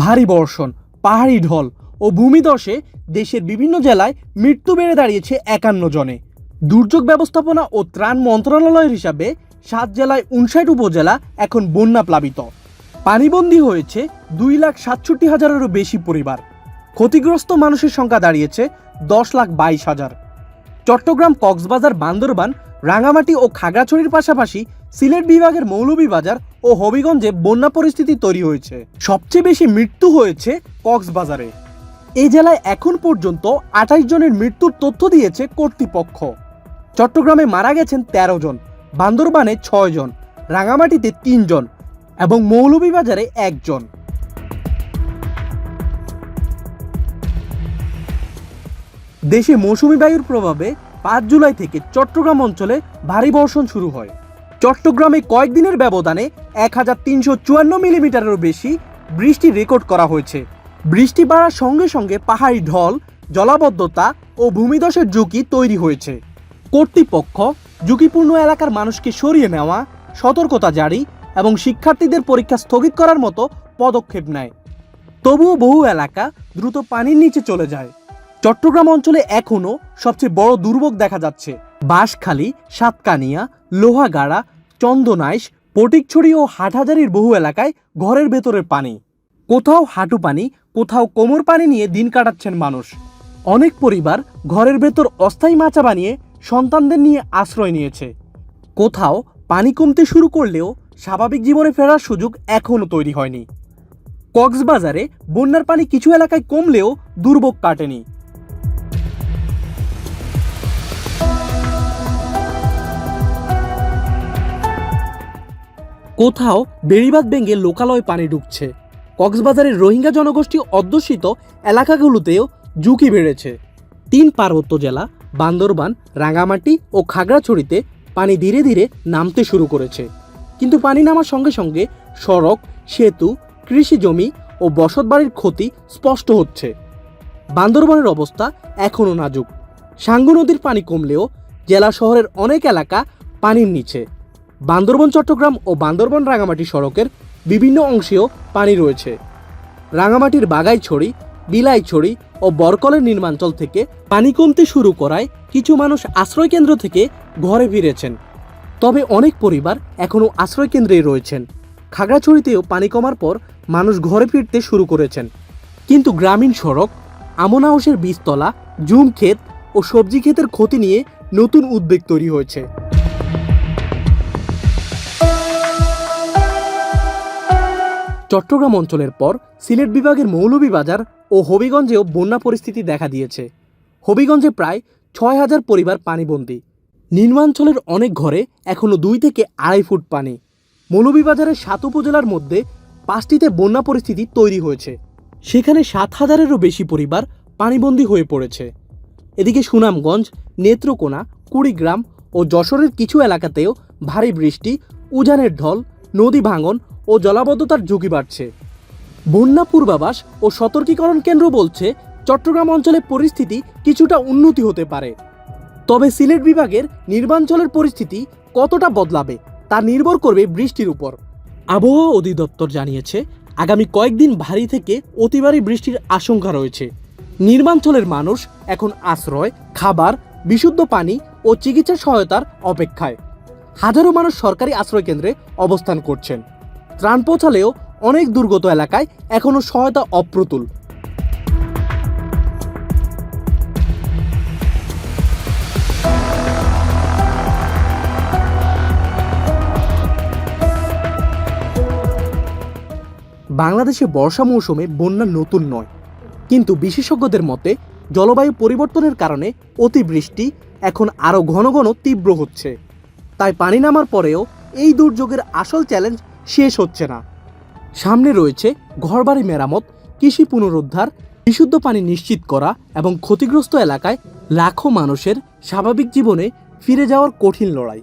ভারী বর্ষণ, পাহাড়ি ঢল ও ভূমিধসে দেশের বিভিন্ন জেলায় মৃত্যু বেড়ে দাঁড়িয়েছে ৫১ জনে। দুর্যোগ ব্যবস্থাপনা ও ত্রাণ মন্ত্রণালয়ের হিসাবে ৭ জেলায় ৫৯ উপজেলা এখন বন্যা প্লাবিত। পানিবন্দী হয়েছে ২,৬৭,০০০-এরও বেশি পরিবার। ক্ষতিগ্রস্ত মানুষের সংখ্যা দাঁড়িয়েছে ১০,২২,০০০। চট্টগ্রাম, কক্সবাজার, বান্দরবান, রাঙামাটি ও খাগড়াছড়ির পাশাপাশি সিলেট বিভাগের মৌলভীবাজার ও হবিগঞ্জে বন্যা পরিস্থিতি তৈরি হয়েছে। সবচেয়ে বেশি মৃত্যু হয়েছে কক্সবাজারে। এই জেলায় এখন পর্যন্ত ২৮ জনের মৃত্যুর তথ্য দিয়েছে কর্তৃপক্ষ। চট্টগ্রামে মারা গেছেন ১৩ জন, বান্দরবানে ৬ জন, রাঙামাটিতে ৩ জন এবং মৌলভীবাজারে ১ জন। দেশে মৌসুমী বায়ুর প্রভাবে ৫ জুলাই থেকে চট্টগ্রাম অঞ্চলে ভারী বর্ষণ শুরু হয়। চট্টগ্রামে কয়েকদিনের ব্যবধানে ১,৩৫৪ মিলিমিটারেরও বেশি বৃষ্টি রেকর্ড করা হয়েছে। বৃষ্টি বাড়ার সঙ্গে সঙ্গে পাহাড়ি ঢল, জলাবদ্ধতা ও ভূমিধসের ঝুঁকি তৈরি হয়েছে। কর্তৃপক্ষ ঝুঁকিপূর্ণ এলাকার মানুষকে সরিয়ে নেওয়া, সতর্কতা জারি এবং শিক্ষার্থীদের পরীক্ষা স্থগিত করার মতো পদক্ষেপ নেয়। তবুও বহু এলাকা দ্রুত পানির নিচে চলে যায়। চট্টগ্রাম অঞ্চলে এখনও সবচেয়ে বড় দুর্ভোগ দেখা যাচ্ছে। বাঁশখালী, সাতকানিয়া, লোহাগাড়া, চন্দনাইশ, ফটিকছড়ি ও হাটহাজারীর বহু এলাকায় ঘরের ভেতরের পানি। কোথাও হাঁটু পানি, কোথাও কোমর পানি নিয়ে দিন কাটাচ্ছেন মানুষ। অনেক পরিবার ঘরের ভেতর অস্থায়ী মাচা বানিয়ে সন্তানদের নিয়ে আশ্রয় নিয়েছে। কোথাও পানি কমতে শুরু করলেও স্বাভাবিক জীবনে ফেরার সুযোগ এখনও তৈরি হয়নি। কক্সবাজারে বন্যার পানি কিছু এলাকায় কমলেও দুর্ভোগ কাটেনি। কোথাও বেড়িবাঁধ ভেঙে লোকালয়ে পানি ঢুকছে। কক্সবাজারের রোহিঙ্গা জনগোষ্ঠী অধ্যুষিত এলাকাগুলোতেও ঝুঁকি বেড়েছে। ৩ পার্বত্য জেলা বান্দরবান, রাঙামাটি ও খাগড়াছড়িতে পানি ধীরে ধীরে নামতে শুরু করেছে। কিন্তু পানি নামার সঙ্গে সঙ্গে সড়ক, সেতু, কৃষি জমি ও বসতবাড়ির ক্ষতি স্পষ্ট হচ্ছে। বান্দরবানের অবস্থা এখনও নাজুক। সাঙ্গু নদীর পানি কমলেও জেলা শহরের অনেক এলাকা পানির নিচে। বান্দরবান চট্টগ্রাম ও বান্দরবান রাঙামাটি সড়কের বিভিন্ন অংশেও পানি রয়েছে। রাঙামাটির বাগাইছড়ি, বিলাইছড়ি ও বরকলের নির্মাঞ্চল থেকে পানি কমতে শুরু করায় কিছু মানুষ আশ্রয়কেন্দ্র থেকে ঘরে ফিরেছেন। তবে অনেক পরিবার এখনও আশ্রয়কেন্দ্রেই রয়েছেন। খাগড়াছড়িতেও পানি কমার পর মানুষ ঘরে ফিরতে শুরু করেছেন। কিন্তু গ্রামীণ সড়ক, আমন হাউসের বীজতলা, জুম ক্ষেত ও সবজি ক্ষেতের ক্ষতি নিয়ে নতুন উদ্বেগ তৈরি হয়েছে। চট্টগ্রাম অঞ্চলের পর সিলেট বিভাগের মৌলভীবাজার ও হবিগঞ্জেও বন্যা পরিস্থিতি দেখা দিয়েছে। হবিগঞ্জে প্রায় ৬,০০০ পরিবার পানিবন্দী। নিম্নাঞ্চলের অনেক ঘরে এখনও ২ থেকে ২.৫ ফুট পানি। মৌলভীবাজারের ৭ উপজেলার মধ্যে ৫টিতে বন্যা পরিস্থিতি তৈরি হয়েছে। সেখানে ৭,০০০-এরও বেশি পরিবার পানিবন্দী হয়ে পড়েছে। এদিকে সুনামগঞ্জ, নেত্রকোনা, কুড়িগ্রাম ও যশোরের কিছু এলাকাতেও ভারী বৃষ্টি, উজানের ঢল, নদী ভাঙন ও জলাবদ্ধতার ঝুঁকি বাড়ছে। বন্যা পূর্বাভাস ও সতর্কীকরণ কেন্দ্র বলছে চট্টগ্রাম অঞ্চলে পরিস্থিতি কিছুটা উন্নতি হতে পারে। তবে সিলেট বিভাগের নির্বাঞ্চলের পরিস্থিতি কতটা বদলাবে তা নির্ভর করবে বৃষ্টির উপর। আবহাওয়া অধিদপ্তর জানিয়েছে আগামী কয়েকদিন ভারী থেকে অতি ভারী বৃষ্টির আশঙ্কা রয়েছে। নির্বাঞ্চলের মানুষ এখন আশ্রয়, খাবার, বিশুদ্ধ পানি ও চিকিৎসা সহায়তার অপেক্ষায়। হাজারো মানুষ সরকারি আশ্রয়কেন্দ্রে অবস্থান করছেন। ত্রাণ পৌঁছালেও অনেক দুর্গত এলাকায় এখনও সহায়তা অপ্রতুল। বাংলাদেশে বর্ষা মৌসুমে বন্যা নতুন নয়, কিন্তু বিশেষজ্ঞদের মতে জলবায়ু পরিবর্তনের কারণে অতিবৃষ্টি এখন আরও ঘন ঘন তীব্র হচ্ছে। তাই পানি নামার পরেও এই দুর্যোগের আসল চ্যালেঞ্জ শেষ হচ্ছে না। সামনে রয়েছে ঘরবাড়ি মেরামত, কৃষি পুনরুদ্ধার, বিশুদ্ধ পানি নিশ্চিত করা এবং ক্ষতিগ্রস্ত এলাকায় লাখো মানুষের স্বাভাবিক জীবনে ফিরে যাওয়ার কঠিন লড়াই।